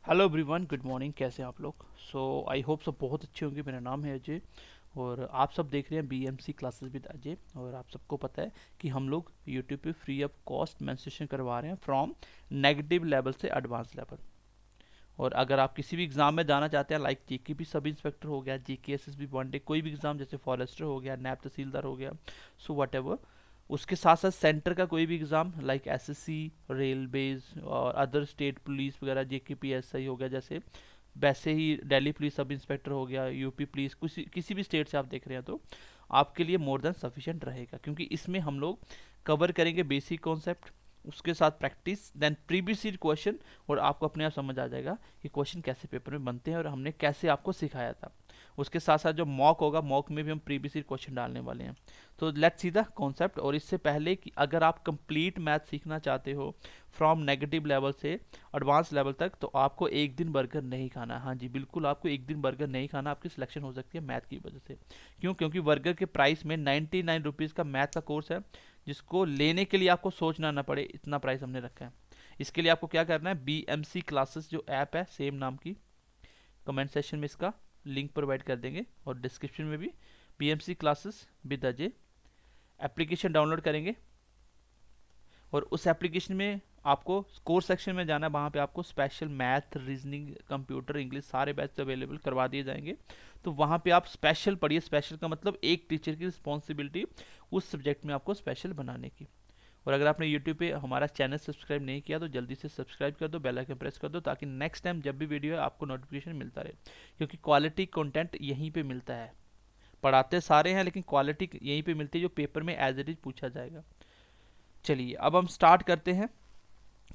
Hello everyone, good morning. कैसे हैं आप लोग? आई होप सब बहुत अच्छे होंगे। मेरा नाम है अजय और आप सब देख रहे हैं बीएमसी क्लासेस विद अजय। और आप सबको पता है कि हम लोग यूट्यूब पे फ्री ऑफ कॉस्ट मेंसुरेशन करवा रहे हैं फ्रॉम नेगेटिव लेवल से एडवांस लेवल। और अगर आप किसी भी एग्जाम में जाना चाहते हैं, लाइक जीके भी सब इंस्पेक्टर हो गया, जीके एसएसबी वन डे, कोई भी एग्जाम जैसे फॉरेस्टर हो गया, नैब तहसीलदार हो गया, सो वट एवर, उसके साथ साथ सेंटर का कोई भी एग्जाम लाइक एसएससी, रेलवेज और अदर स्टेट पुलिस वगैरह, जेके पीएसआई हो गया, जैसे वैसे ही दिल्ली पुलिस सब इंस्पेक्टर हो गया, यूपी पुलिस, किसी भी स्टेट से आप देख रहे हैं तो आपके लिए मोर देन सफिशिएंट रहेगा, क्योंकि इसमें हम लोग कवर करेंगे बेसिक कॉन्सेप्ट, उसके साथ practice, then previous year question. और आपको अपने आप समझ आ जाएगा कि क्वेश्चन कैसे पेपर में बनते हैं और हमने कैसे आपको सिखाया था। उसके साथ साथ जो मॉक होगा, मॉक में भी हम प्रीवियस ईयर क्वेश्चन डालने वाले हैं। तो लेट्स सी द कॉन्सेप्ट। और इससे पहले कि अगर आप कंप्लीट मैथ सीखना चाहते हो फ्रॉम नेगेटिव लेवल से एडवांस लेवल तक, तो आपको एक दिन बर्गर नहीं खाना। हाँ जी, बिल्कुल, आपको एक दिन बर्गर नहीं खाना। आपकी सिलेक्शन हो सकती है मैथ की वजह से। क्यों? क्योंकि बर्गर के प्राइस में 99 रुपीज़ का मैथ का कोर्स है, जिसको लेने के लिए आपको सोचना ना पड़े, इतना प्राइस हमने रखा है। इसके लिए आपको क्या करना है, बी एम सी क्लासेस जो ऐप है सेम नाम की, कमेंट सेक्शन में इसका लिंक प्रोवाइड कर देंगे और डिस्क्रिप्शन में भी, B M C classes with Ajay application download करेंगे। और उस एप्लीकेशन में आपको कोर्स सेक्शन में जाना है, वहाँ पे आपको special math, reasoning, computer, English सारे बैच अवेलेबल करवा दिए जाएंगे। तो वहाँ पे आप स्पेशल पढ़िए। स्पेशल का मतलब एक टीचर की रिस्पॉन्सिबिलिटी उस सब्जेक्ट में आपको स्पेशल बनाने की। और अगर आपने यूट्यूब पे हमारा चैनल सब्सक्राइब नहीं किया तो जल्दी से सब्सक्राइब कर दो, बेल आइकन प्रेस कर दो, ताकि नेक्स्ट टाइम जब भी वीडियो है आपको नोटिफिकेशन मिलता रहे। क्योंकि क्वालिटी कंटेंट यहीं पे मिलता है। पढ़ाते सारे हैं लेकिन क्वालिटी यहीं पे मिलती है, जो पेपर में एज इट इज पूछा जाएगा। चलिए अब हम स्टार्ट करते हैं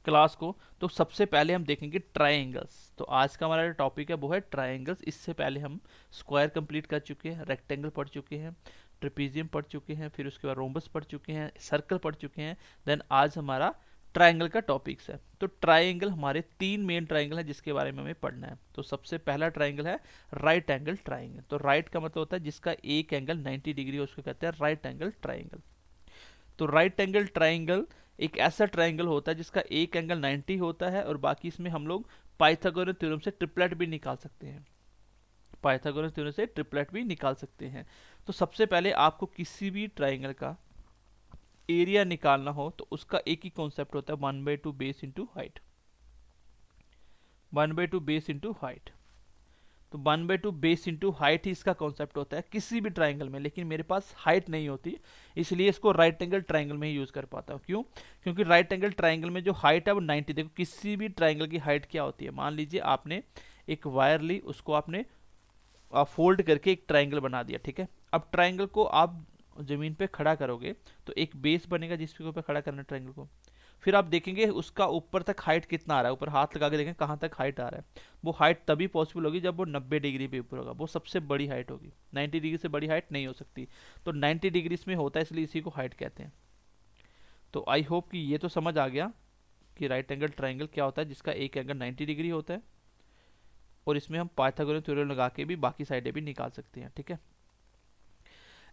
क्लास को। तो सबसे पहले हम देखेंगे ट्राइंगल्स। तो आज का हमारा जो टॉपिक है वो है ट्राइंगल्स। इससे पहले हम स्क्वायर कंप्लीट कर चुके हैं, रेक्टेंगल पढ़ चुके हैं, ट्रिपीजियम पढ़ चुके हैं, फिर उसके बाद रोम्बस पढ़ चुके हैं, सर्कल पढ़ चुके हैं। देन आज हमारा ट्राइंगल का टॉपिक्स है। तो ट्राइंगल, हमारे तीन मेन ट्राइंगल है जिसके बारे में हमें पढ़ना है। तो सबसे पहला ट्राइंगल है राइट एंगल ट्राइंगल। तो राइट का मतलब होता है जिसका एक एंगल 90 डिग्री हो, उसको कहते हैं राइट एंगल ट्राइंगल। तो राइट एंगल ट्राइंगल एक ऐसा ट्राइंगल होता है जिसका एक एंगल 90 होता है, और बाकी इसमें हम लोग पाइथागोरस थ्योरम से ट्रिपलेट भी निकाल सकते हैं। पाइथागोरस थ्योरम से ट्रिपलेट भी निकाल सकते हैं। तो सबसे पहले आपको किसी भी ट्राइंगल का एरिया निकालना हो तो उसका एक ही कॉन्सेप्ट होता है, 1/2 base into height. 1/2 base into height. तो 1/2 बेस इंटू हाइट ही इसका कॉन्सेप्ट होता है किसी भी ट्राइंगल में। लेकिन मेरे पास हाइट नहीं होती, इसलिए इसको राइट एंगल ट्राइंगल में ही यूज कर पाता हूँ। क्यों? क्योंकि राइट एंगल ट्राइंगल में जो हाइट है वो 90। देखो, किसी भी ट्राइंगल की हाइट क्या होती है, मान लीजिए आपने एक वायर ली, उसको आपने फोल्ड करके एक ट्राइंगल बना दिया, ठीक है। अब ट्राइंगल को आप जमीन पे खड़ा करोगे तो एक बेस बनेगा जिसके ऊपर खड़ा करना ट्राइंगल को। फिर आप देखेंगे उसका ऊपर तक हाइट कितना आ रहा है, ऊपर हाथ लगा के देखें कहाँ तक हाइट आ रहा है। वो हाइट तभी पॉसिबल होगी जब वो 90 डिग्री पे ऊपर होगा, वो सबसे बड़ी हाइट होगी। 90 डिग्री से बड़ी हाइट नहीं हो सकती। तो 90 डिग्री इसमें होता है, इसलिए इसी को हाइट कहते हैं। तो आई होप कि ये तो समझ आ गया कि राइट एंगल ट्राइंगल क्या होता है, जिसका एक एंगल 90 डिग्री होता है। और इसमें हम पाइथागोरस थ्योरम लगा के भी बाकी साइडें भी निकाल सकते हैं, ठीक है।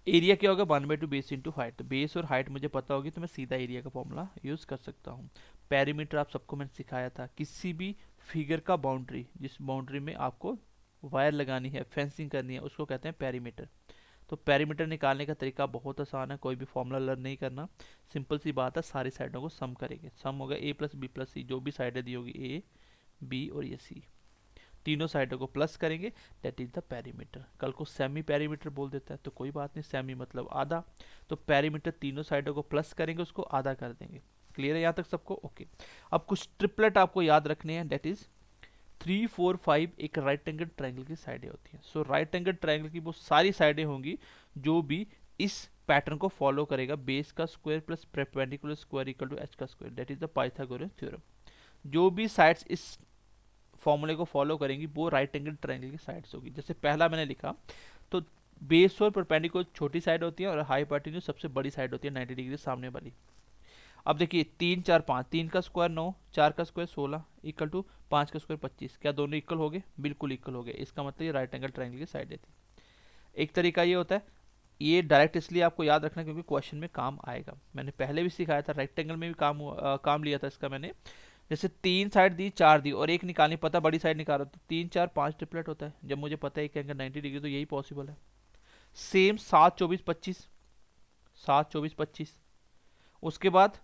एरिया क्या होगा, 1/2 बेस इंटू हाइट। बेस और हाइट मुझे पता होगी तो मैं सीधा एरिया का फॉर्मूला यूज कर सकता हूँ। पेरीमीटर आप सबको मैंने सिखाया था, किसी भी फिगर का बाउंड्री, जिस बाउंड्री में आपको वायर लगानी है, फेंसिंग करनी है, उसको कहते हैं पेरीमीटर। तो पेरीमीटर निकालने का तरीका बहुत आसान है, कोई भी फॉर्मूला लर्न नहीं करना। सिंपल सी बात है, सारी साइडों को सम करेंगे। सम होगा a प्लस बी प्लस सी, जो भी साइडें दी होगी ए, बी और ये सी, तीनों साइडों को प्लस करेंगे, दैट इज द पेरीमीटर। कल को सेमी पेरीमीटर बोल देता है तो कोई बात नहीं, सेमी मतलब आधा। तो पेरीमीटर तीनों साइडों को प्लस करेंगे, उसको आधा कर देंगे। क्लियर है यहाँ तक सबको? ओके। अब कुछ ट्रिपलेट आपको याद रखने हैं, दैट इज 3 4 5 एक राइट एंगल ट्राइंगल की साइडें होती हैं। सो राइट एंगल ट्राइंगल की वो सारी साइडें होंगी जो भी इस पैटर्न को फॉलो करेगा, बेस का square plus perpendicular square equal to H का square, that is the Pythagoras theorem. जो भी साइड्स इस फॉर्मूले को फॉलो करेंगी वो राइट एंगल ट्रायंगल की साइड्स होगी। जैसे पहला मैंने लिखा, तो बेस और परपेंडिकुलर छोटी साइड होती है और हाइपोटेन्यूज सबसे बड़ी साइड होती है 90 डिग्री सामने वाली। अब देखिए 3 4 5, 3 का स्क्वायर 9, 4 का स्क्वायर 16 इक्वल टू 5 का स्क्वायर 25। क्या दोनों इक्वल हो गए? बिल्कुल इक्वल हो गए। इसका मतलब ये राइट एंगल ट्रायंगल की साइड थी। एक तरीका ये होता है, ये डायरेक्ट इसलिए आपको याद रखना क्योंकि क्वेश्चन में काम आएगा। मैंने पहले भी सिखाया था, रेक्टेंगल में भी काम लिया था इसका मैंने। जैसे 3 साइड दी 4 दी और एक निकालनी, पता बड़ी साइड निकाल रहा तो 3 4 5 ट्रिपलेट होता है। जब मुझे पता है कि एंगल 90 डिग्री तो यही पॉसिबल है। सेम 7 24 25, 7 24 25, उसके बाद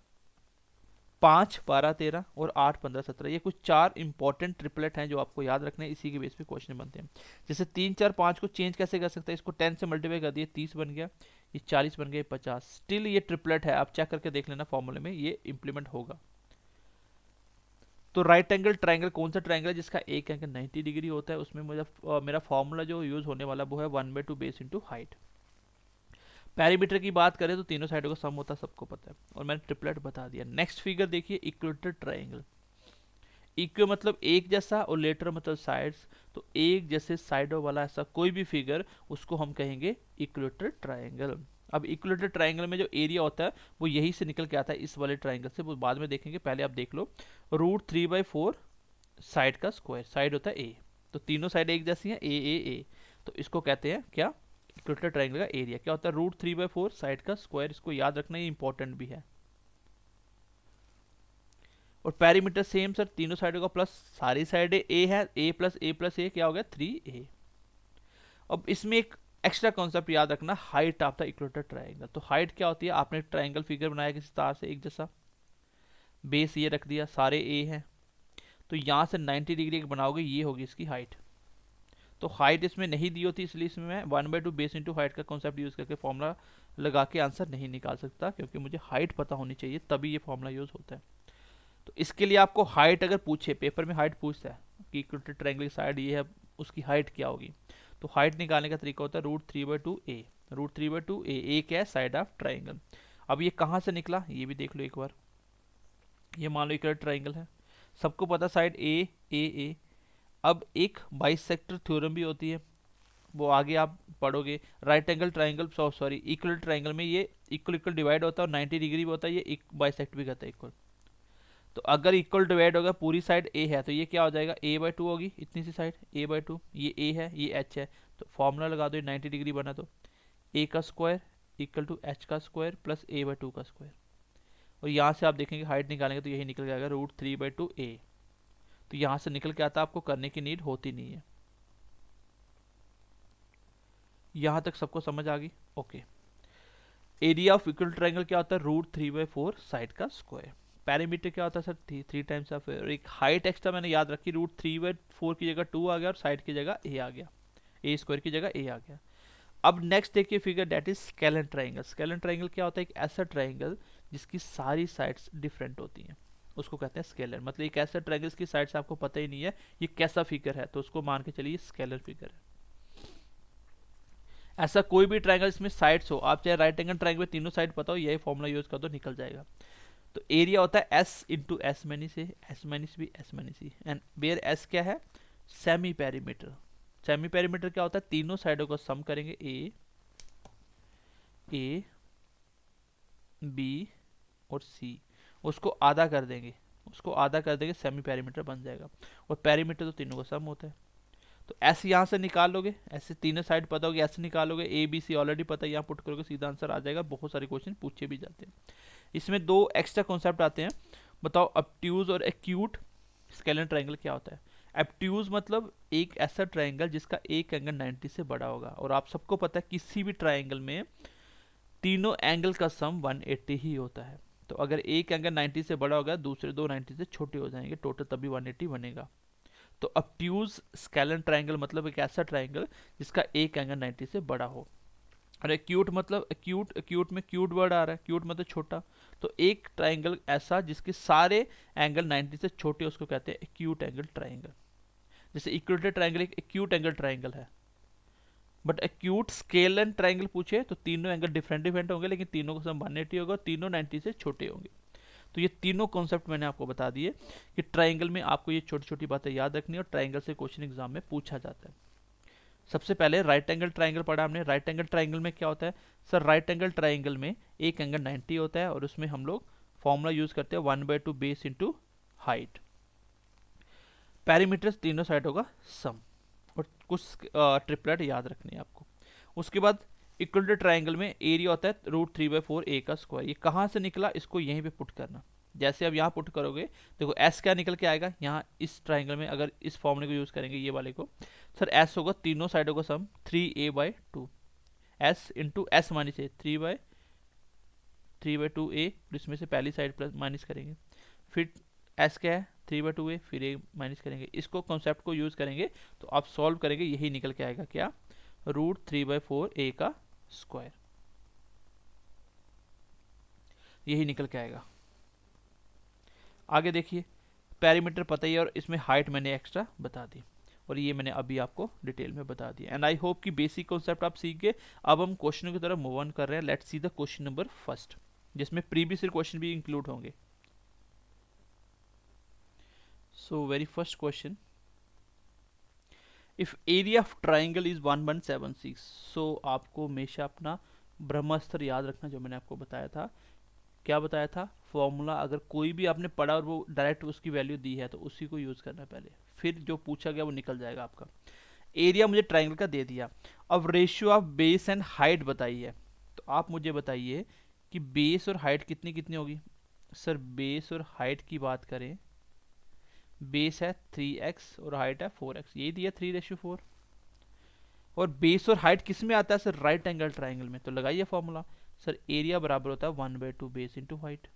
5 12 13 और 8 15 17, ये कुछ 4 इंपॉर्टेंट ट्रिपलेट हैं जो आपको याद रखने हैं, इसी के बेस पे क्वेश्चन बनते हैं। जैसे 3 4 5 को चेंज कैसे कर सकते हैं, इसको 10 से मल्टीप्लाई कर दिए 30 बन गया, ये 40 बन गया, 50, स्टिल ये ट्रिपलेट है। आप चेक करके देख लेना फॉर्मूले में ये इंप्लीमेंट होगा। तो राइट एंगल ट्राइंगल कौन सा ट्राइंगल है जिसका एक एंगल 90 डिग्री होता है, उसमें मुझे मेरा फॉर्मूला जो यूज होने वाला वो है 1/2 बेस इंटू हाइट। पैरीमीटर की बात करें तो तीनों साइडों का सम होता है, सबको पता है, और मैंने ट्रिपलेट बता दिया। नेक्स्ट फिगर देखिए, इक्वेटर ट्राइंगल। इक्व मतलब एक जैसा और लेटर मतलब साइड्स, तो एक जैसे साइडों वाला ऐसा कोई भी फिगर उसको हम कहेंगे इक्वेटर ट्राइंगल। अब इक्वेटर ट्राइंगल में जो एरिया होता है वो यही से निकल के आता है, इस वाले ट्राइंगल से, वो बाद में देखेंगे, पहले आप देख लो। √3/4 साइड का स्क्वायर, साइड होता है ए, तो तीनों साइड एक जैसी हैं, ए, तो इसको कहते हैं क्या, इक्वेटर ट्राइंगल का एरिया। क्या होता है, √3/4 साइड का स्क्वायर, इसको याद रखना, ये इंपॉर्टेंट भी है। और पैरीमीटर सेम सर, तीनों साइडों का प्लस, सारी साइडें ए है, a+a+a क्या हो गया 3a। अब इसमें एक एक्स्ट्रा कॉन्सेप्ट याद रखना, height of the equator triangle. तो हाइट क्या होती है, आपने ट्राइंगल फिगर बनाया किसी तार से एक जैसा, बेस ये रख दिया, सारे ए हैं, तो यहाँ से 90 डिग्री एक बनाओगे, ये होगी इसकी हाइट। तो हाइट इसमें नहीं दी होती, इसलिए इसमें मैं 1/2 बेस इंटू हाइट का कॉन्सेप्ट यूज करके फॉर्मूला लगा के आंसर नहीं निकाल सकता, क्योंकि मुझे हाइट पता होनी चाहिए, तभी ये फॉर्मूला यूज होता है। तो इसके लिए आपको हाइट अगर पूछे, पेपर में हाइट पूछता है कि इक्वेटर ट्रायंगल की साइड ये है, उसकी हाइट क्या होगी, तो हाइट निकालने का तरीका होता है √3/2a। √3/2a क्या है, साइड ऑफ ट्राइंगल। अब ये कहाँ से निकला ये भी देख लो एक बार। ये मान लो इक्वेटर ट्राइंगल है, सबको पता साइड ए। अब एक बाइसेक्टर थ्योरम भी होती है, वो आगे आप पढ़ोगे। Right angle triangle, sorry equal triangle में ये इक्वल इक्वल डिवाइड होता है और 90 डिग्री भी होता है, ये बाइसेक्ट भी करता है इक्वल। तो अगर इक्वल डिवाइड होगा, पूरी साइड ए है, तो ये क्या हो जाएगा, a/2 होगी, इतनी सी साइड a/2, ये a है, ये h है, तो फॉर्मूला लगा दो, 90 डिग्री बना, तो a का स्क्वायर इक्वल टू h का स्क्वायर प्लस a/2 का स्क्वायर। और यहाँ से आप देखेंगे हाइट निकालेंगे तो यही निकल जाएगा √3/2a। तो यहाँ से निकल के आता, आपको करने की नीड होती नहीं है। यहाँ तक सबको समझ आ गई, okay. Area of equal triangle क्या होता है, √3/4 साइड का स्क्वायर। पैरीमीटर क्या होता है सर, 3 टाइम्स ऑफ, एक हाइट एक्स्ट्रा मैंने याद रखी, √3/4 की जगह 2 आ गया और साइड की जगह a आ गया, a स्क्वायर की जगह a आ गया। अब नेक्स्ट देखिए figure, that is scalene triangle. Scalene triangle क्या होता है, एक ऐसा ट्राइंगल जिसकी सारी साइड्स डिफरेंट होती हैं, उसको कहते हैं स्केलर। मतलब एक ऐसा ट्राइंगल की साइड्स आपको पता ही नहीं है ये कैसा फिगर है, तो उसको मान के चलिए स्केलर फिगर है। ऐसा कोई भी ट्राइंगल इसमें साइड्स हो, आप चाहे राइट एंगल ट्राइंगल में तीनों साइड पता हो, यही फॉर्मूला यूज कर दो, निकल जाएगा। तो एरिया होता है s इंटू एस मैनी से, s minus b s minus c, and where s क्या है, सेमी पेरीमीटर। सेमी पेरीमीटर क्या होता है, तीनों साइडों को सम करेंगे, ए बी और सी, उसको आधा कर देंगे, सेमी पेरीमीटर बन जाएगा। और पेरीमीटर तो तीनों का सम होता है। तो एस यहाँ से निकाल लोगे, ऐसे तीनों साइड पता होगी, ऐसे निकालोगे, ए बी सी ऑलरेडी पता है, यहाँ पुट करोगे, सीधा आंसर आ जाएगा। बहुत सारे क्वेश्चन पूछे भी जाते हैं। इसमें दो एक्स्ट्रा कॉन्सेप्ट आते हैं, बताओ ऑब्ट्यूज और एक्यूट स्केलर ट्राइंगल क्या होता है। ऑब्ट्यूज मतलब एक ऐसा ट्राइंगल जिसका एक एंगल 90 से बड़ा होगा, और आप सबको पता है किसी भी ट्राइंगल में तीनों एंगल का सम 180 ही होता है। तो अगर एक एंगल 90 से बड़ा होगा, दूसरे दो 90 से छोटे हो जाएंगे, टोटल तभी 180 बनेगा। तो ऑब्ट्यूज स्केलर ट्राइंगल मतलब एक ऐसा ट्राइंगल जिसका एक एंगल 90 से बड़ा हो। और एक्यूट मतलब, एक्यूट में क्यूट वर्ड आ रहा है, क्यूट मतलब छोटा, तो एक ट्राइंगल ऐसा जिसके सारे एंगल 90 से छोटे, उसको कहते हैं एक्यूट एंगल ट्राइंगल। जैसे इक्वेटर ट्राइंगल एक एक्यूट एंगल ट्राइंगल है, बट एक्यूट स्केलर ट्राइंगल पूछे तो तीनों एंगल डिफरेंट होंगे, लेकिन तीनों का सम 180 होगा, तीनों 90 से छोटे होंगे। तो ये तीनों कॉन्सेप्ट मैंने आपको बता दिए कि ट्राइंगल में आपको ये छोटी छोटी बातें याद रखनी है, और ट्राइंगल से क्वेश्चन एग्जाम में पूछा जाता है। सबसे पहले राइट एंगल ट्राइंगल पढ़ा हमने। राइट एंगल ट्राइंगल में क्या होता है सर, राइट एंगल ट्राइंगल में एक एंगल 90 होता है, और उसमें हम लोग फॉर्मूला यूज करते हैं 1/2 बेस इंटू हाइट। पैरीमीटर तीनों साइडों का सम, और कुछ ट्रिपलेट याद रखने हैं आपको। उसके बाद इक्वल ट्राइंगल में एरिया होता है √3/4 a का स्क्वायर। ये कहाँ से निकला, इसको यहीं पे पुट करना, जैसे अब यहाँ पुट करोगे, देखो एस क्या निकल के आएगा यहाँ इस ट्राइंगल में, अगर इस फॉर्मूले को यूज करेंगे ये वाले को, सर एस होगा तीनों साइडों का sum 3a/2, S into S minus A, 3/2a, इसमें से पहली साइड प्लस माइनस करेंगे, फिर एस क्या है 3/2a, फिर ए माइनस करेंगे, इसको कॉन्सेप्ट को यूज करेंगे तो आप सॉल्व करेंगे, यही निकल के आएगा क्या, √3/4a का स्क्वायर, यही निकल के आएगा। आगे देखिए, पैरामीटर पता ही है और इसमें हाइट मैंने एक्स्ट्रा बता दी, और ये मैंने अभी आपको डिटेल में बता दिया। एंड आई होप कि बेसिक कॉन्सेप्ट आप सीख गए। अब हम क्वेश्चन की तरफ मूव ऑन कर रहे हैं। Let's see the question number first, जिसमें प्रीवियस ईयर क्वेश्चन भी इंक्लूड होंगे। So very first question, if area of triangle is 1176, सो आपको हमेशा अपना ब्रह्मास्त्र याद रखना, जो मैंने आपको बताया था। क्या बताया था फॉर्मूला, अगर कोई भी आपने पढ़ा और वो डायरेक्ट उसकी वैल्यू दी है तो उसी को यूज करना पहले, फिर जो पूछा गया वो निकल जाएगा आपका। एरिया मुझे ट्राइंगल का दे दिया, अब ratio of base and height बताई है, तो आप मुझे बताइए कि बेस और हाइट कितनी कितनी होगी। सर बेस और हाइट की बात करें, बेस है 3x और हाइट है 4x, यही दिया 3:4। और बेस और हाइट किस में आता है सर, राइट एंगल ट्राइंगल में, तो लगाइए फॉर्मूला। सर एरिया बराबर होता है 1/2 बेस इंटू हाइट,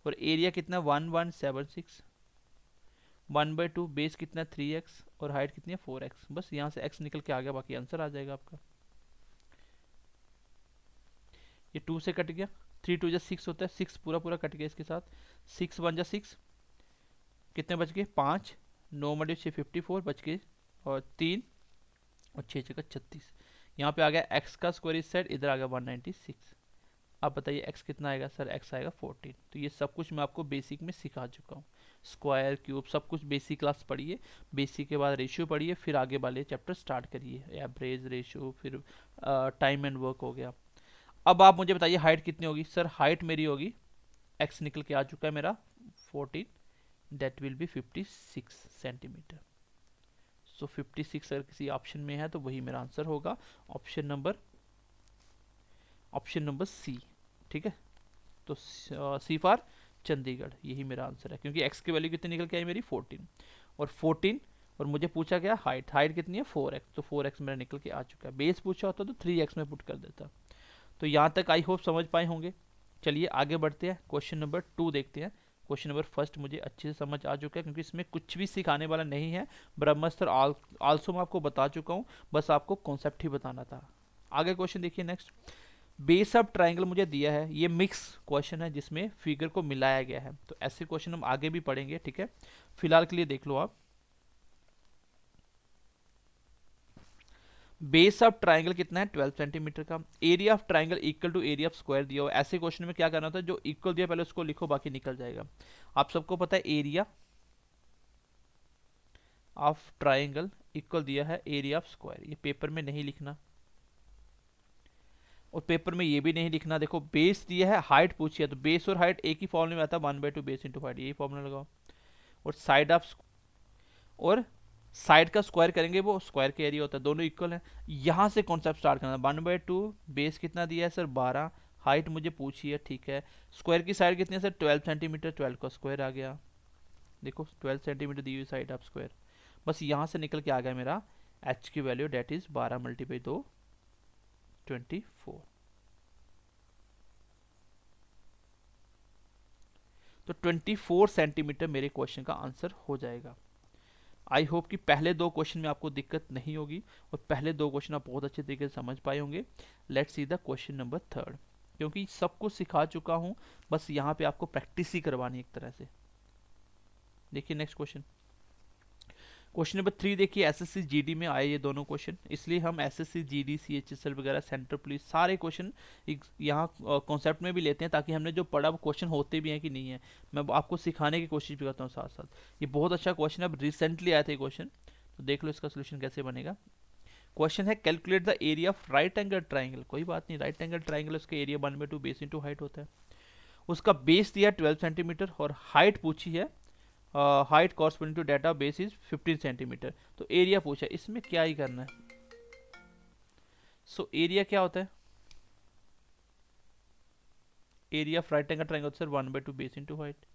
और एरिया कितना 1176, 1/2 बेस कितना 3x और हाइट कितनी है 4x, बस यहाँ से x निकल के आ गया, बाकी आंसर आ जाएगा आपका। ये 2 से कट गया, 3 2 6 होता है, 6 पूरा पूरा कट गया इसके साथ, 6 1 6, कितने बच गए 5, 9 मल्टी 6 54 बच गए, और 3 और 6 6 36, यहाँ पे आ गया x का स्क्वायर इस साइड, इधर आ गया 196। आप बताइए x कितना आएगा सर, x आएगा 14। तो ये सब कुछ मैं आपको बेसिक में सिखा चुका हूँ, स्क्वायर क्यूब सब कुछ बेसिक क्लास पढ़िए, बेसिक के बाद रेशियो पढ़िए, फिर आगे वाले चैप्टर स्टार्ट करिए, एवरेज रेशियो, फिर टाइम एंड वर्क हो गया। अब आप मुझे बताइए हाइट कितनी होगी। सर हाइट मेरी होगी, x निकल के आ चुका है मेरा 14, दैट विल बी 56 सेंटीमीटर। सो 56 अगर किसी ऑप्शन में है तो वही मेरा आंसर होगा, ऑप्शन नंबर सी। ठीक है, तो सी फॉर चंडीगढ़, यही मेरा आंसर है, क्योंकि x की वैल्यू कितनी निकल के आई मेरी 14, और 14, और मुझे पूछा गया हाइट कितनी है 4x, तो 4x मेरा निकल के आ चुका है। बेस पूछा होता तो 3x में पुट कर देता। तो यहाँ तक आई होप समझ पाए होंगे। चलिए आगे बढ़ते हैं, क्वेश्चन नंबर 2 देखते हैं। क्वेश्चन नंबर फर्स्ट मुझे अच्छे से समझ आ चुका है, क्योंकि इसमें कुछ भी सिखाने वाला नहीं है, ब्रह्मास्त्र आल्सो मैं आपको बता चुका हूँ, बस आपको कॉन्सेप्ट ही बताना था। आगे क्वेश्चन देखिए नेक्स्ट, बेस ऑफ ट्राइंगल मुझे दिया है, ये मिक्स क्वेश्चन है जिसमें फिगर को मिलाया गया है, तो ऐसे क्वेश्चन हम आगे भी पढ़ेंगे। ठीक है, फिलहाल के लिए देख लो आप। बेस ऑफ ट्राइंगल कितना है 12 सेंटीमीटर का, area of triangle equal to area of square दिया हो। ऐसे क्वेश्चन में क्या करना होता है, जो इक्वल दिया पहले उसको लिखो, बाकी निकल जाएगा। आप सबको पता है एरिया ऑफ ट्राइंगल इक्वल दिया है एरिया ऑफ स्क्वायर, ये पेपर में नहीं लिखना, और पेपर में ये भी नहीं लिखना। देखो बेस दिया है, हाइट पूछी है, तो बेस और हाइट एक ही फॉर्मूले में आता है, 1/2 बेस इंटू हाइट, यही फॉर्मूला लगाओ। और साइड का स्क्वायर करेंगे, वो स्क्वायर का एरिया होता है, दोनों इक्वल है। यहाँ से कॉन्सेप्ट स्टार्ट करना, 1/2 बेस कितना दिया है सर 12, हाइट मुझे पूछी है, ठीक है। स्क्वायर की साइड कितनी है सर 12 सेंटीमीटर, 12 का स्क्वायर आ गया, देखो 12 सेंटीमीटर दी हुई साइड ऑफ स्क्वायर, बस यहाँ से निकल के आ गया मेरा h की वैल्यू, डेट इज 12 मल्टीप्लाई 2 24। तो 24 सेंटीमीटर मेरे क्वेश्चन का आंसर हो जाएगा। आई होप कि पहले 2 क्वेश्चन में आपको दिक्कत नहीं होगी, और पहले 2 क्वेश्चन आप बहुत अच्छे तरीके से समझ पाए होंगे। Let's see the question number 3, क्योंकि सब कुछ सिखा चुका हूं, बस यहाँ पे आपको प्रैक्टिस ही करवानी एक तरह से। देखिए नेक्स्ट क्वेश्चन, क्वेश्चन नंबर 3 देखिए, एसएससी जीडी में आए ये दोनों क्वेश्चन, इसलिए हम एसएससी जीडी सीएचएसएल वगैरह सेंट्रल पुलिस सारे क्वेश्चन यहाँ कॉन्सेप्ट में भी लेते हैं, ताकि हमने जो पढ़ा वो क्वेश्चन होते भी हैं कि नहीं है, मैं आपको सिखाने की कोशिश भी करता हूँ साथ साथ। ये बहुत अच्छा क्वेश्चन है, अब रिसेंटली आया था ये क्वेश्चन, तो देख लो इसका सोल्यूशन कैसे बनेगा। क्वेश्चन है calculate the area of right angle triangle, कोई बात नहीं, राइट एंगल ट्राइंगल उसका एरिया 1/2 बेस इंटू हाइट होता है, उसका बेस दिया 12 सेंटीमीटर और हाइट पूछी है, height corresponding to data base is 15 centimetre, तो एरिया पूछा है, इसमें क्या ही करना है। सो एरिया क्या होता है, area of right angle triangle sir 1/2 base into height.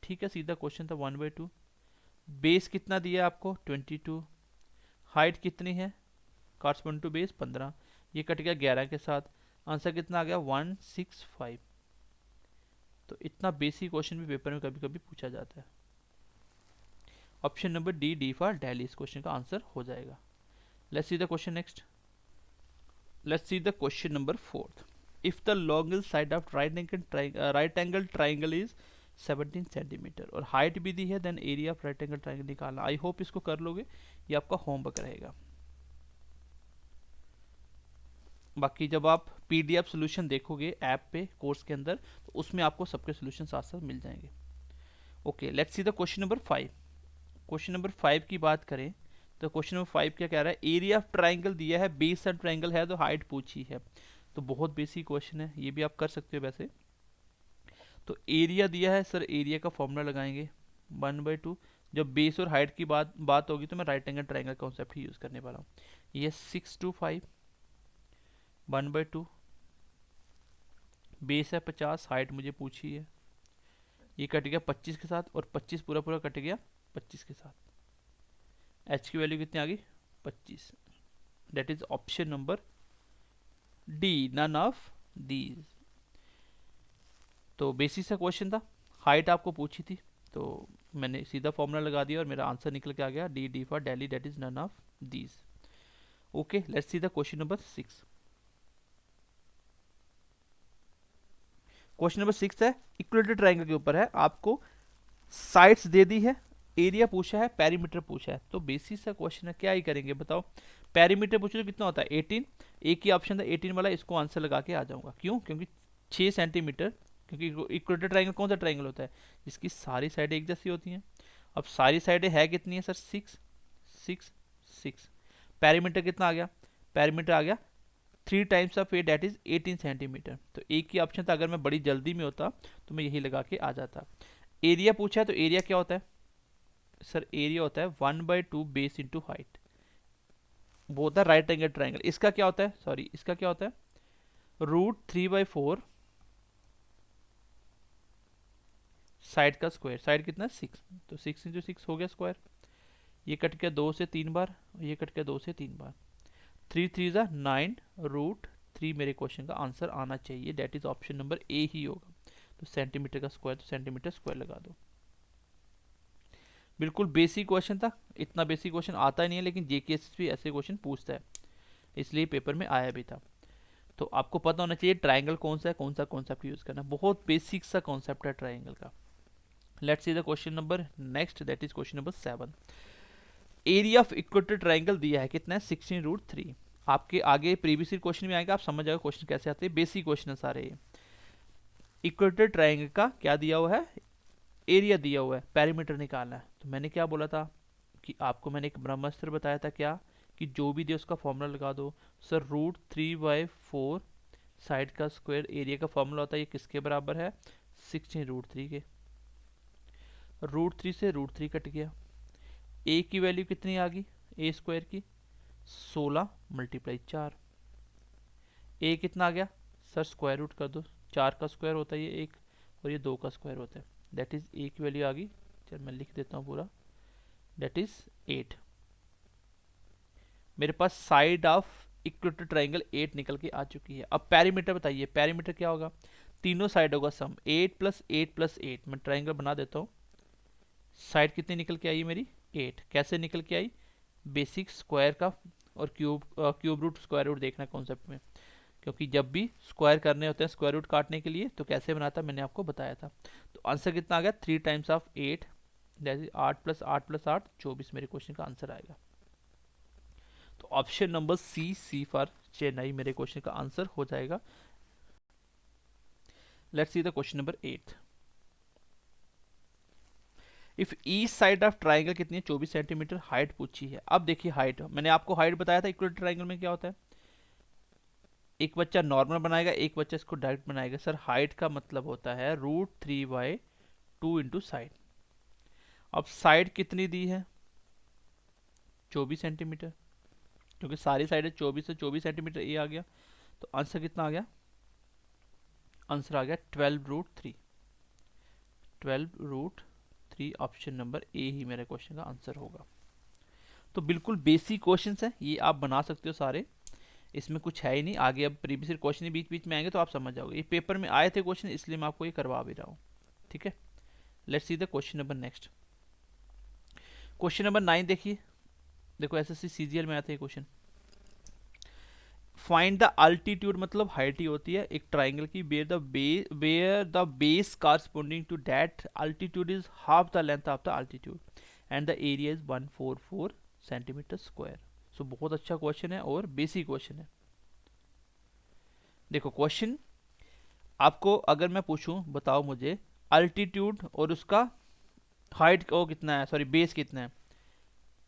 ठीक है, सीधा क्वेश्चन था 1/2। बेस कितना दिया है आपको 22, हाइट कितनी है कॉरस्पॉन्ड टू बेस 15, ये कट गया 11 के साथ, आंसर कितना आ गया 165। तो इतना बेसिक क्वेश्चन भी पेपर में कभी कभी पूछा जाता है। Option number D for Delhi इस क्वेश्चन का आंसर हो जाएगा। Let's see the question next. Let's see the question number 4। If the longest side of right angle triangle is 17 centimetre और हाइट भी दी है, then area of right angle triangle निकालना। I hope इसको कर लोगे, ये आपका होमवर्क रहेगा। बाकी जब आप पीडीएफ सोल्यूशन देखोगे ऐप पे कोर्स के अंदर, तो उसमें आपको सबके सोल्यूशन साथ साथ मिल जाएंगे। Okay, let's see the question number 5। Question number 5 की बात करें तो क्वेश्चन नंबर 5 क्या कह रहा है, एरिया ऑफ ट्राइंगल दिया है, बेस ऑफ ट्राइंगल है, तो हाइट पूछी है। तो बहुत बेसिक क्वेश्चन है, ये भी आप कर सकते हो वैसे। तो एरिया दिया है सर, एरिया का फॉर्मूला लगाएंगे 1/2। जब बेस और हाइट की बात होगी तो मैं राइट एंगल ट्राइंगल कॉन्सेप्ट ही यूज करने वाला हूँ। ये 625 1/2, बेस है 50, हाइट मुझे पूछी है, ये कट गया 25 के साथ और 25 पूरा पूरा कट गया 25 के साथ। एच की वैल्यू कितनी आ गई 25। That is option number D, none of these. तो बेसिक सा क्वेश्चन था, हाइट आपको पूछी थी, तो मैंने सीधा फॉर्मूला लगा दिया और मेरा आंसर निकल के आ गया D for Delhi, that is none of these. Okay, let's see the question number 6। Question number 6 है, इक्विलेटरल ट्राइंगल के ऊपर है, आपको साइड्स दे दी है, एरिया पूछा है, पेरीमीटर पूछा है। तो बेसिक सा क्वेश्चन है, क्या ही करेंगे बताओ। पेरीमीटर पूछो तो कितना होता है 18, एक ही ऑप्शन था 18 वाला, इसको आंसर लगा के आ जाऊंगा। क्यों? क्योंकि 6 सेंटीमीटर, क्योंकि इक्विलेटरल ट्राइंगल कौन सा ट्राइंगल होता है जिसकी सारी साइडें एक जैसी होती हैं। अब सारी साइडें है कितनी है सर 6 6 6। पेरीमीटर कितना आ गया, पेरीमीटर आ गया 3 times of a, that is 18 centimetre. तो एक ही ऑप्शन था, अगर मैं बड़ी जल्दी में होता तो मैं यही लगा के आ जाता। एरिया पूछा है, तो एरिया क्या होता है सर, एरिया होता है 1/2 बेस इंटू हाइट, वो होता है राइट एंगल ट्राइंगल। इसका क्या होता है, सॉरी इसका क्या होता है √3/4 साइड का स्क्वायर। साइड कितना 6, तो 6 इंटू 6 हो गया स्क्वायर। ये कट गया 2 से 3 बार, ये कट गया 2 से 3 बार, 3 3 जा 9 √3 मेरे क्वेश्चन का आंसर आना चाहिए। That is option number A ही होगा। तो सेंटीमीटर का स्क्वायर, तो सेंटीमीटर स्क्वायर लगा दो। बिल्कुल बेसिक क्वेश्चन था, इतना बेसिक क्वेश्चन आता ही नहीं है, लेकिन जेकेएसएस ऐसे क्वेश्चन पूछता है, इसलिए पेपर में आया भी था। तो आपको पता होना चाहिए ट्राइंगल कौन सा है, कौन सा कॉन्सेप्ट यूज करना है, बहुत बेसिक सा कॉन्सेप्ट है ट्राइंगल का। Let's see the question number next, that is question number 7। Area of equator triangle दिया है, कितना है 16√3। आपके आगे प्रीवियस क्वेश्चन में आएगा, आप समझ जाओगे क्वेश्चन कैसे आते हैं, बेसिक क्वेश्चन है सारे। इक्वेटर ट्राइंगल का क्या दिया हुआ है, एरिया दिया हुआ है, पेरीमीटर निकालना है। तो मैंने क्या बोला था कि आपको मैंने एक ब्रह्मास्त्र बताया था, क्या कि जो भी दिया उसका फॉर्मूला लगा दो। सर √3/4 साइड का स्क्वायर, एरिया का फॉर्मूला होता है, ये किसके बराबर है 16√3 के। √3 से √3 कट गया, ए की वैल्यू कितनी आ गई ए स्क्वायर की 16 × 4। ए कितना आ गया सर, स्क्वायर रूट कर दो, 4 का स्क्वायर होता है ये 1 और ये 2 का स्क्वायर होता है, दैट इज ए की वैल्यू आ गई। चल मैं लिख देता हूँ पूरा, दैट इज 8। मेरे पास साइड ऑफ इक्वेटर ट्राइंगल 8 निकल के आ चुकी है। अब पेरीमीटर बताइए, पेरीमीटर क्या होगा, तीनों साइड होगा सम, 8 + 8 + 8। मैं ट्राइंगल बना देता हूँ, साइड कितनी निकल के आई मेरी 8। कैसे निकल के आई, बेसिक स्क्वायर का और क्यूब रूट स्क्वायर रूट देखना कॉन्सेप्ट में, क्योंकि जब भी स्क्वायर करने होते हैं स्क्वायर रूट काटने के लिए तो कैसे बनाता मैंने आपको बताया था। तो आंसर कितना आ गया 3 टाइम्स ऑफ 8, जैसे 8 + 8 + 8 24 मेरे क्वेश्चन का आंसर आएगा। तो option number C for Chennai मेरे क्वेश्चन का आंसर हो जाएगा। Let's see the question number 8। If each side of triangle कितनी है 24 सेंटीमीटर, हाइट पूछी है। अब देखिए हाइट, मैंने आपको हाइट बताया था इक्वल ट्राइंगल में क्या होता है, एक बच्चा नॉर्मल बनाएगा, एक बच्चा इसको डायरेक्ट बनाएगा। सर हाइट का मतलब होता है √3/2 इंटू साइड। अब साइड कितनी दी है 24 सेंटीमीटर, क्योंकि सारी साइड 24 से 24 सेंटीमीटर, ये आ गया। तो आंसर कितना आ गया आंसर आ गया 12√3। 12√3 ऑप्शन नंबर ए ही मेरे क्वेश्चन का आंसर होगा। तो बिल्कुल बेसिक क्वेश्चंस हैं, ये आप बना सकते हो सारे, इसमें कुछ है ही नहीं। आगे अब प्रीवियस क्वेश्चन बीच बीच में आएंगे तो आप समझ जाओगे, ये पेपर में आए थे क्वेश्चन, इसलिए मैं आपको ये करवा भी रहा हूँ। ठीक है, let's see the question number next. Question number 9 देखिए, देखो एसएससी सीजीएल में आते हैं क्वेश्चन। फाइंड द अल्टीट्यूड, मतलब हाइट ही होती है एक ट्राइंगल की, where the base corresponding to that altitude is half the length of the altitude and the area is 144 centimetre square. So बहुत अच्छा क्वेश्चन है और बेसिक क्वेश्चन है। देखो क्वेश्चन आपको अगर मैं पूछूं, बताओ मुझे अल्टीट्यूड और उसका हाइट को कितना है, सॉरी बेस कितना है,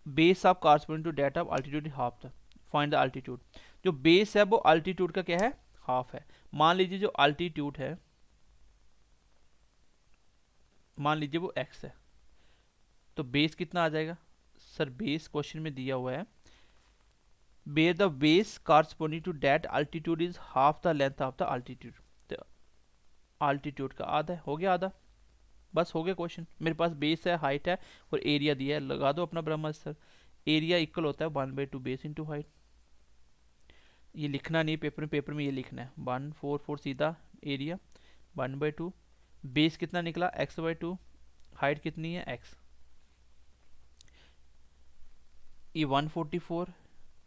base of corresponding to that of altitude half the, find the altitude. जो बेस है वो अल्टीट्यूड का क्या है, हाफ है। मान लीजिए जो अल्टीट्यूड है, मान लीजिए वो x है, तो बेस कितना आ जाएगा सर, बेस क्वेश्चन में दिया हुआ है where the base corresponding to that altitude is half the length of the altitude. तो अल्टीट्यूड का आधा है, हो गया आधा, बस हो गया क्वेश्चन। मेरे पास बेस है, हाइट है और एरिया दिया है, लगा दो अपना ब्रह्मास्त्र। एरिया इक्वल होता है 1/2 बेस इंटू हाइट। ये लिखना नहीं पेपर में, पेपर में ये लिखना है 144 सीधा एरिया 1/2, बेस कितना निकला x/2, हाइट कितनी है x, ये 144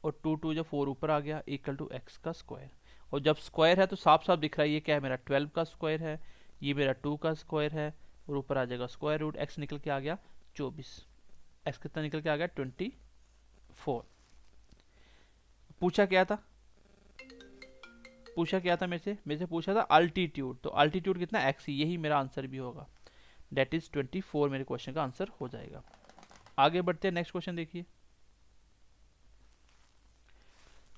और 2 जब 4 ऊपर आ गया इक्वल टू x का स्क्वायर। और जब स्क्वायर है तो साफ साफ दिख रहा है ये क्या है, मेरा 12 का स्क्वायर है, ये मेरा 2 का स्क्वायर है और ऊपर आ जाएगा स्क्वायर रूट, x निकल के आ गया 24, x कितना निकल के आ गया 24। पूछा क्या था, पूछा क्या था मेरे से पूछा था अल्टीट्यूड, तो अल्टीट्यूड कितना x ही, यही मेरा आंसर भी होगा, डेट इज 24 मेरे क्वेश्चन का आंसर हो जाएगा। आगे बढ़ते हैं, नेक्स्ट क्वेश्चन देखिए।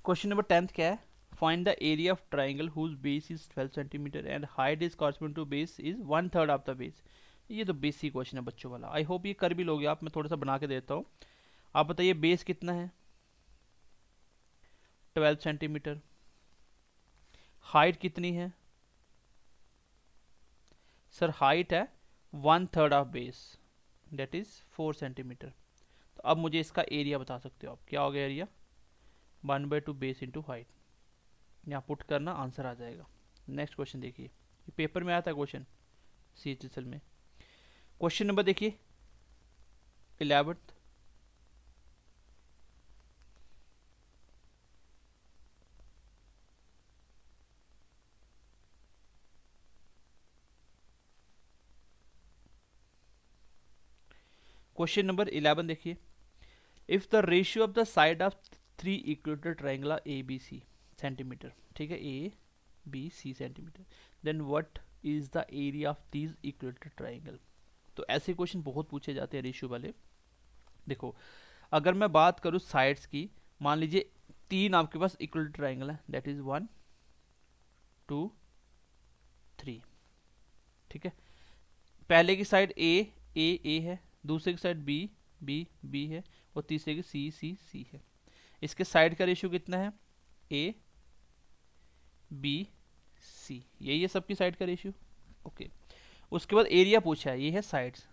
क्वेश्चन नंबर 10 क्या है, find the area of triangle whose base is 12 centimetre and height is corresponding to base is 1/3 of the base. ये तो बेसिक क्वेश्चन है बच्चों वाला, आई होप ये कर भी लोगे आप, मैं थोड़ा सा बना के देता हूँ। आप बताइए बेस कितना है 12 सेंटीमीटर, हाइट कितनी है सर, हाइट है 1/3 of base that is 4 centimetre. तो अब मुझे इसका एरिया बता सकते हो आप, क्या हो गया एरिया 1/2 बेस इंटू हाइट, यहाँ पुट करना आंसर आ जाएगा। नेक्स्ट क्वेश्चन देखिए, ये पेपर में आया था क्वेश्चन CHSL में। क्वेश्चन नंबर देखिए 11, क्वेश्चन नंबर 11 देखिए, if the ratio of the side of 3 equilateral triangle ABC centimetre, ठीक है ABC centimetre, then what is the area of these equilateral triangle. तो ऐसे क्वेश्चन बहुत पूछे जाते हैं रेशियो वाले। देखो अगर मैं बात करूँ साइड्स की, मान लीजिए 3 आपके पास इक्वेटर ट्राइंगल है, दैट इज 1 2 3, ठीक है। पहले की साइड A है, दूसरे की साइड B है और तीसरे की C है। इसके साइड का रेशियो कितना है ABC, यही है सबकी साइड का रेशियो, ओके। उसके बाद एरिया पूछा है, ये है साइड्स,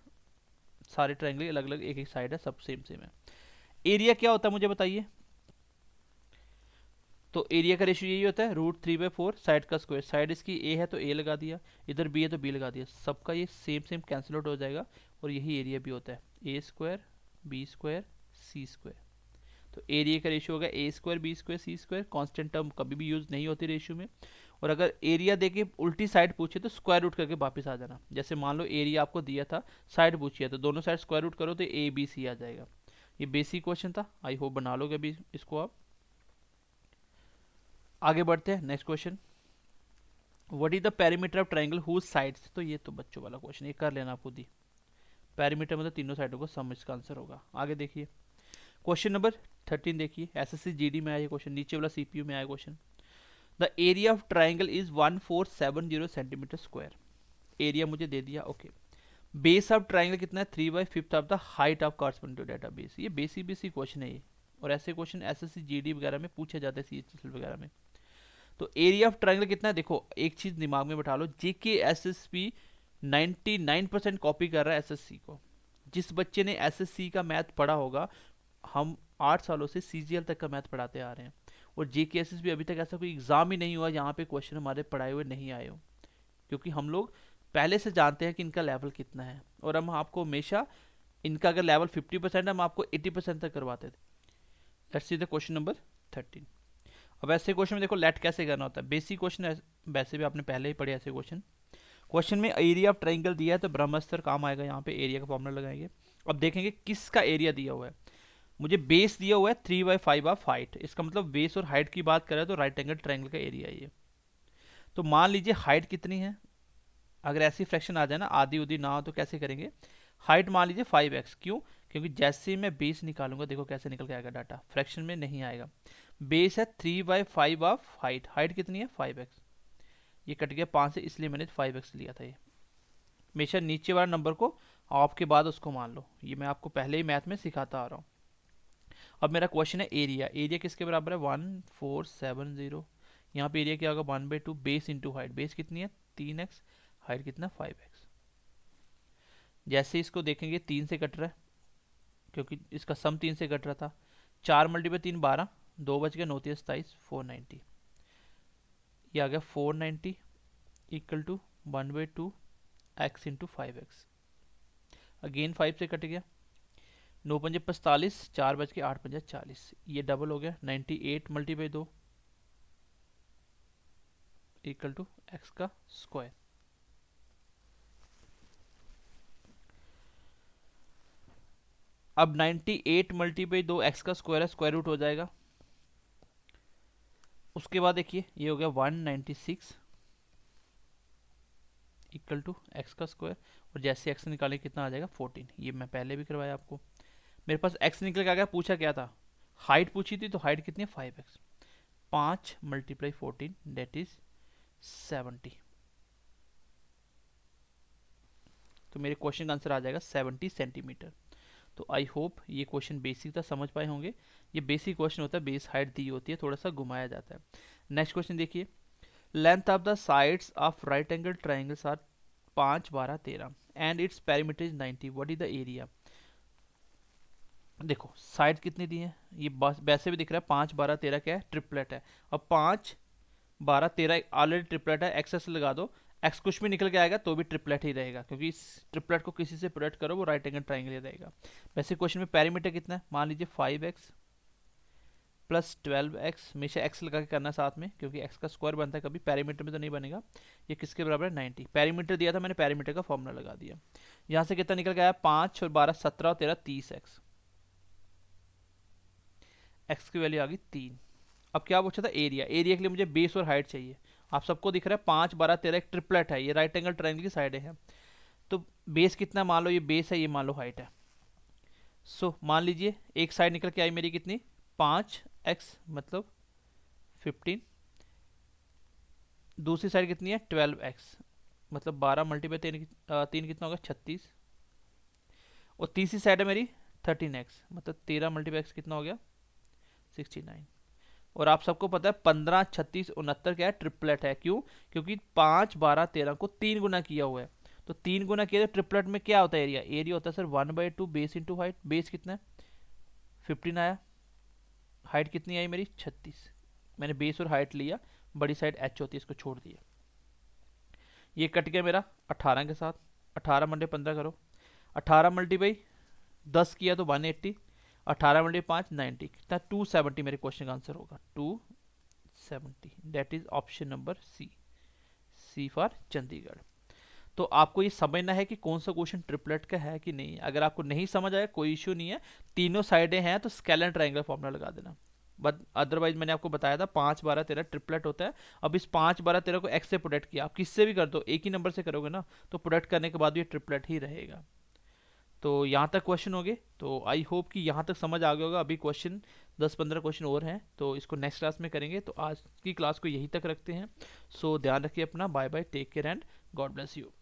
सारे ट्रायंगल अलग अलग एक एक साइड है, सब सेम सेम है। एरिया क्या होता है मुझे बताइए, तो एरिया का रेशियो यही होता है √3/4 साइड का स्क्वायर, साइड इसकी A है तो A लगा दिया, इधर B है तो B लगा दिया, सबका ये सेम सेम कैंसिल आउट हो जाएगा और यही एरिया भी होता है A² B² C²। तो एरिया का रेशियो होगा A² B² C², constant term कभी भी यूज नहीं होती रेशियो में। और अगर एरिया देके उल्टी साइड पूछे तो स्क्वायर रूट करके वापस आ जाना, जैसे मान लो एरिया आपको दिया था, साइड पूछी है तो दोनों साइड स्क्वायर रूट करो तो ABC आ जाएगा। ये बेसिक क्वेश्चन था, आई होप बना लोगे अभी इसको आप। आगे बढ़ते हैं, next question, what is the perimeter of triangle whose sides. तो ये तो बच्चों वाला क्वेश्चन, ये कर लेना आप खुद ही, पेरीमीटर मतलब तीनों साइडों को सम इसका आंसर होगा। आगे देखिए क्वेश्चन नंबर 13 देखिए, SSC GD में आया ये क्वेश्चन, नीचे वाला CPU में आया question. The area of triangle is 1470 centimetre square, area मुझे दे दिया, ओके। बेस ऑफ ट्राइंगल कितना है 3/5 of the height of corresponding to data base. ये बेसिक क्वेश्चन है ये, और ऐसे क्वेश्चन SSC GD वगैरह में पूछे जाते हैं, CHSL वगैरह में। तो एरिया ऑफ ट्रायंगल कितना है, देखो एक चीज दिमाग में बैठा लो, जेके एसएसपी 99% कॉपी कर रहा है एसएससी को। जिस बच्चे ने एसएससी का मैथ पढ़ा होगा, हम 8 सालों से सीजीएल तक का मैथ पढ़ाते आ रहे हैं, और जेके एसएसपी अभी तक ऐसा कोई एग्जाम ही नहीं हुआ जहाँ पे क्वेश्चन हमारे पढ़ाए हुए नहीं आए हो, क्योंकि हम लोग पहले से जानते हैं कि इनका लेवल कितना है, और हम आपको हमेशा इनका अगर लेवल 50% हम आपको 80% तक करवाते थे। Let's see the question number 13। अब ऐसे क्वेश्चन में देखो लेट कैसे करना होता है, बेसिक क्वेश्चन है, वैसे भी आपने पहले ही पढ़े ऐसे क्वेश्चन। क्वेश्चन में एरिया ऑफ ट्रायंगल दिया है तो ब्रह्मास्त्र काम आएगा, यहाँ पे एरिया का फॉर्मूला लगाएंगे। अब देखेंगे किसका एरिया दिया हुआ है, मुझे बेस दिया हुआ है 3/5 ऑफ हाइट, इसका मतलब बेस और हाइट की बात करें तो राइट एंगल ट्रायंगल का एरिया ये। तो मान लीजिए हाइट कितनी है, अगर ऐसी फ्रैक्शन आ जाए ना आधी उदी ना हो तो कैसे करेंगे, हाइट मान लीजिए 5x, क्यों, क्योंकि जैसे मैं बेस निकालूंगा देखो कैसे निकल के आएगा डाटा, फ्रैक्शन में नहीं आएगा। बेस है 3/5 ऑफ हाइट, हाइट कितनी है 5x, ये कट गया 5 से, इसलिए मैंने 5x लिया था। ये हमेशा नीचे वाला नंबर को आपके बाद उसको मान लो, ये मैं आपको पहले ही मैथ में सिखाता आ रहा हूँ। अब मेरा क्वेश्चन है एरिया, एरिया किसके बराबर है 1470, यहाँ पे एरिया क्या होगा 1/2 बेस इंटू हाइट, बेस कितनी है 3x, हाइट कितना 5x। जैसे इसको देखेंगे 3 से कट रहा है, क्योंकि इसका सम 3 से कट रहा था, 4 मल्टीप्लाई 3 12, 2 बच गया 9 3 27 490, ये आ गया 490 equal to 1/2 x into 5x। Again 5 से कट गया, 9 पंजे 45, 4 बच के 8 पंजे 40, ये डबल हो गया 98 मल्टीप्लाई 2 इक्वल टू x का स्क्वायर। अब 98 मल्टीप्लाई 2 x का स्क्वायर है, स्क्वायर रूट हो जाएगा। उसके बाद देखिए ये हो गया 196 इक्वल टू एक्स का स्क्वायर, और जैसे एक्स निकाले कितना आ जाएगा 14, ये मैं पहले भी करवाया आपको। मेरे पास एक्स निकल के आ गया, पूछा क्या था, हाइट पूछी थी, तो हाइट कितनी है 5x, 5 मल्टीप्लाई 14 डेट इज 70, तो मेरे क्वेश्चन का आंसर आ जाएगा 70 सेंटीमीटर। तो आई होप ये क्वेश्चन बेसिक था, समझ पाए होंगे। ये बेसिक क्वेश्चन होता है, बेस हाइट दी होती है, थोड़ा सा घुमाया जाता है। नेक्स्ट क्वेश्चन देखिए, length of the sides of right angle triangles are 5 12 13 and its perimeter is 90, what is the area. देखो साइड कितनी दी है, ये वैसे भी दिख रहा है 5 12 13 क्या है, ट्रिपलेट है। अब 5 12 13 ऑलरेडी ट्रिपलेट है, एक्सेस लगा दो, एक्स कुछ भी निकल के आएगा तो भी ट्रिपलेट ही रहेगा, क्योंकि इस ट्रिपलेट को किसी से प्रोडक्ट करो वो राइट एंगल ट्राइंगल ही रहेगा। वैसे क्वेश्चन में पेरीमीटर कितना है, मान लीजिए 5x प्लस 12x, हमेशा x लगा के करना साथ में, क्योंकि x का स्क्वायर बनता है, कभी पेरीमीटर में तो नहीं बनेगा। ये किसके बराबर है 90, पेरीमीटर दिया था मैंने, पेरीमीटर का फॉर्मूला लगा दिया। यहाँ से कितना निकल गया 5 और 12 17 और 13 30x, x की वैल्यू आ गई 3। अब क्या पूछा था एरिया, एरिया के लिए मुझे बेस और हाइट चाहिए। आप सबको दिख रहा है 5 12 13 एक ट्रिपलेट है, ये राइट एंगल ट्रायंगल की साइडें हैं, तो बेस कितना, मान लो ये बेस है, ये मान लो हाइट है। सो मान लीजिए एक साइड निकल के आई मेरी कितनी 5x मतलब 15, दूसरी साइड कितनी है 12x मतलब 12 मल्टीप्लाई 3 कितना होगा 36, और तीसरी साइड है मेरी 13x मतलब 13 मल्टीप्लाई x कितना हो गया 69। और आप सबको पता है 15 36 69 क्या है ट्रिपलेट है, क्यों, क्योंकि 5 12 13 को 3 गुना किया हुआ है, तो 3 गुना किया तो ट्रिपलेट में क्या होता है एरिया, एरिया होता है sir 1/2 base into height, base कितना है 15 आया, हाइट कितनी आई मेरी 36, मैंने बेस और हाइट लिया, बड़ी साइड h होती है इसको छोड़ दिया, ये कट गया मेरा 18 के साथ, 18 मल्टीप्लाई 15 करो, 18 मल्टीप्लाई 10 किया तो 180, 18 मल्टीप्लाई 5 90, कितना 270 मेरे क्वेश्चन का आंसर होगा 270, that is option number C, C for Chandigarh. तो आपको ये समझना है कि कौन सा क्वेश्चन ट्रिपलेट का है कि नहीं। अगर आपको नहीं समझ आया कोई इश्यू नहीं है, तीनों साइडें हैं तो स्केलेन ट्रायंगल फॉर्मूला लगा देना, बट अदरवाइज मैंने आपको बताया था 5 12 13 ट्रिपलेट होता है। अब इस 5 12 13 को एक्स से प्रोडक्ट किया, आप किससे भी कर दो, एक ही नंबर से करोगे ना, तो प्रोडक्ट करने के बाद ये ट्रिपलेट ही रहेगा। तो यहाँ तक क्वेश्चन हो गए, तो आई होप कि यहाँ तक समझ आ गया होगा। अभी क्वेश्चन 10-15 क्वेश्चन और हैं, तो इसको नेक्स्ट क्लास में करेंगे। तो आज की क्लास को यहीं तक रखते हैं। सो ध्यान रखिए अपना, bye bye, take care and God bless you.